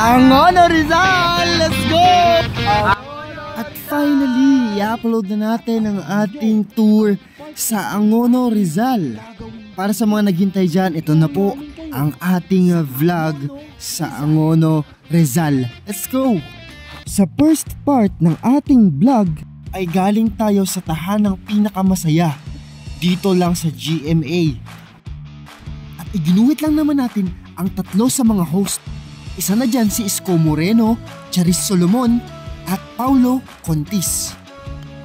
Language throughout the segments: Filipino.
Angono Rizal! Let's go! At finally, i-upload na natin ang ating tour sa Angono Rizal. Para sa mga naghintay dyan, ito na po ang ating vlog sa Angono Rizal. Let's go! Sa first part ng ating vlog ay galing tayo sa tahanang pinakamasaya dito lang sa GMA. At iginuwit lang naman natin ang tatlo sa mga host. Isa na dyan si Isko Moreno, Charis Solomon at Paulo Contis.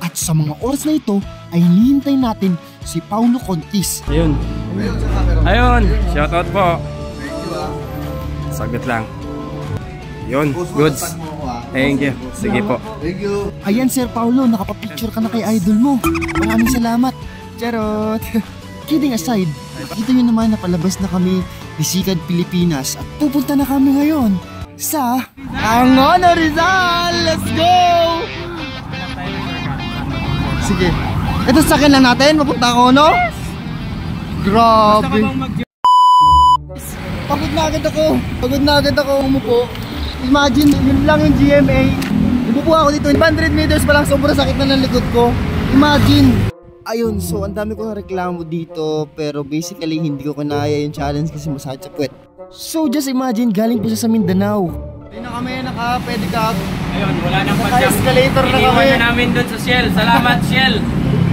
At sa mga oras na ito ay hinihintay natin si Paulo Contis. Ayun, shoutout po. Sagot lang. Yun, goods. Thank you. Sige po. Ayan Sir Paulo, nakapapicture ka na kay idol mo. Maraming salamat. Charot. Kidding aside, kita nyo naman na palabas na kami ni Sikad Pilipinas at pupunta na kami ngayon sa Angono Rizal. Let's go! Sige. Ito sa akin lang natin, mapunta ako, no? Grabe. Pagod na agad ako umupo. Imagine, yun lang yung GMA. Umupo ako dito, 100 meters pa lang, sobrang sakit na ng likod ko. Imagine. Ayun, so ang dami ko na reklamo dito, pero basically hindi ko kinaya yung challenge kasi masakit sa puwet. So just imagine, galing po siya sa Mindanao. Hindi na kami naka-pedicab. Ayun, wala nang pag-jump. Naka-escalator na kami. Iniwan na namin doon sa Shell. Salamat Shell.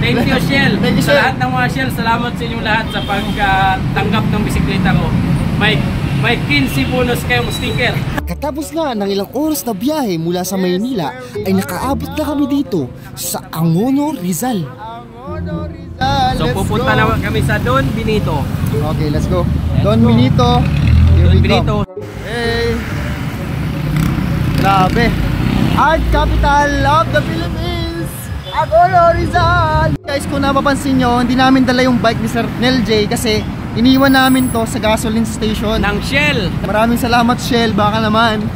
Thank you Shell. Thank you, sa lahat ng mga Shell, salamat sa inyong lahat sa pagtanggap ng bisikleta ko. May 15 bonus kayong sticker. Katapos nga ng ilang oras na biyahe mula sa Maynila, ay nakaabot na kami dito sa Angono Rizal. Angono Rizal, so pupunta naman kami sa Don Benito. Okay, let's go. Don Benito. Don Benito. Hey. Grabe. Art capital of the Philippines. Angono Rizal. Guys, kung napapansin nyo, hindi namin dala yung bike ni Sir Nel J kasi iniwan namin to sa gasoline station ng Shell. Maraming salamat Shell, baka naman.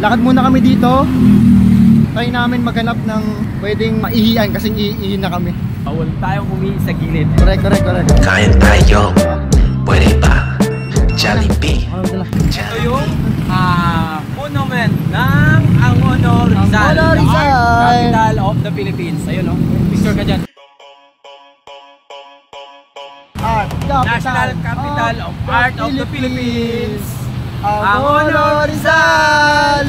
Lakad muna kami dito. Try namin maghanap ng pwedeng maihian kasing iihin na kami. Bawal tayong umihi sa gilid. Correct. Kain tayo. Pwede ba? Jollibee. Ito yung monument ng Angono Rizal. Angono Rizal. Art capital of the Philippines. Ayun o, picture ka dyan. National Capital of Art of the Philippines, Angono Rizal!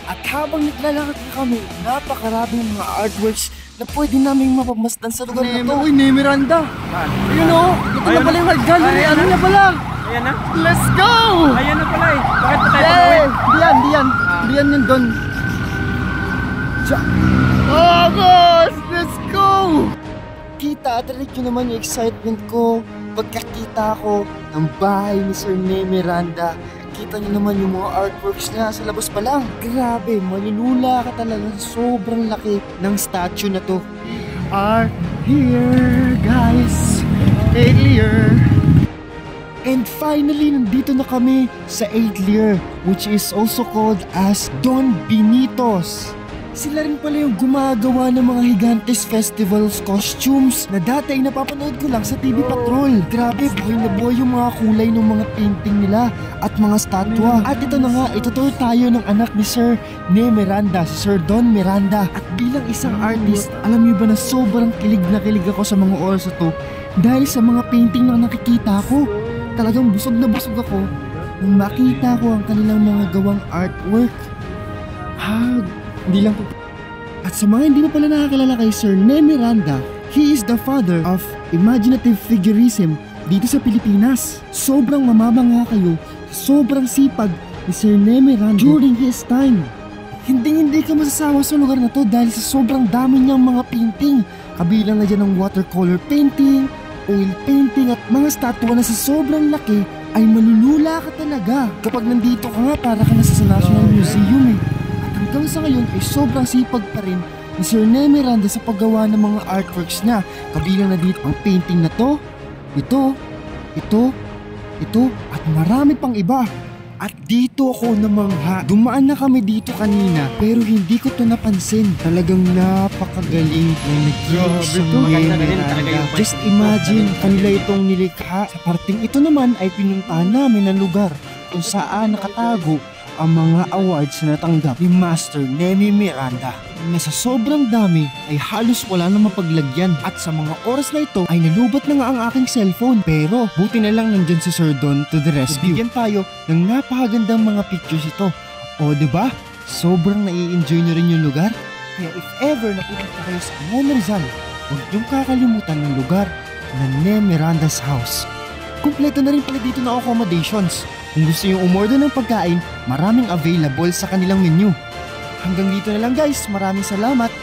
At habang naglalakad na kami, napakaraming mga artworks na pwede naming mapamasdan sa lugar na ito. Uy, ni Miranda! Ayun o! Ito na pala yung art gallery! Ano na pala? Ayan na! Let's go! Ayan na pala eh! Bakit pa tayo pag-uwi? Di yan yun doon. Oh boss! Let's go! Kita at rinig nyo naman yung excitement ko pagkakita ko ng bahay ni Sir Ne Miranda. Kita nyo naman yung mga artworks niya sa labas pa lang. Grabe, malulula ka talaga. Sobrang laki ng statue na to. Are here guys. Earlier. And finally, nandito na kami sa Adlier, which is also called as Don Benitos. Sila rin pala yung gumagawa ng mga Gigantes Festivals costumes na dati ay napapanood ko lang sa TV Patrol. Grabe, buhay na buhay yung mga kulay ng mga painting nila at mga statwa. At ito na nga, ituturo tayo ng anak ni Sir Ne Miranda, si Sir Don Miranda. At bilang isang artist, alam niyo ba na sobrang kilig na kilig ako sa mga oras na to dahil sa mga painting na nakikita ko. Talagang busog na busog ako nung makita ko ang kanilang mga gawang artwork. Hindi lang po. At sa mga hindi pa pala nakakilala kay Sir Ne Miranda, he is the father of imaginative figurism dito sa Pilipinas. Sobrang mamamangha kayo, sobrang sipag ni Sir Ne Miranda during his time. Hindi ka masasawa sa lugar na to dahil sa sobrang dami niyang mga painting. Kabilang na dyan ng watercolor painting, oil painting at mga statwa na sa sobrang laki ay malulula ka talaga. Kapag nandito ka nga, para ka nasa National Museum eh. Hanggang sa ngayon ay sobrang sipag pa rin ni Sir Ne Miranda sa paggawa ng mga artworks niya. Kabilang na dito ang painting na to, ito, at marami pang iba. At dito ako namangha. Dumaan na kami dito kanina pero hindi ko to napansin. Talagang napakagaling ng nag-create. Just imagine, kanila itong nilikha. Sa parting ito naman ay pinuntahan namin ng lugar kung saan nakatago ang mga awards na natanggap ni Master Nemi Miranda na sa sobrang dami ay halos wala na mapaglagyan at sa mga oras na ito ay nalubat na nga ang aking cellphone. Pero buti na lang nandyan si Sir Don to the rescue. Bigyan tayo ng napakagandang mga pictures ito. O diba? Sobrang nai-enjoy nyo rin yung lugar. Kaya if ever napupunta kayo sa Nemi Rizal, huwag niyong kakalimutan ng lugar na Nemi Miranda's house. Kumpleto na rin pala dito na accommodations. Kung gusto nyo umorder ng pagkain, maraming available sa kanilang menu. Hanggang dito na lang guys, maraming salamat.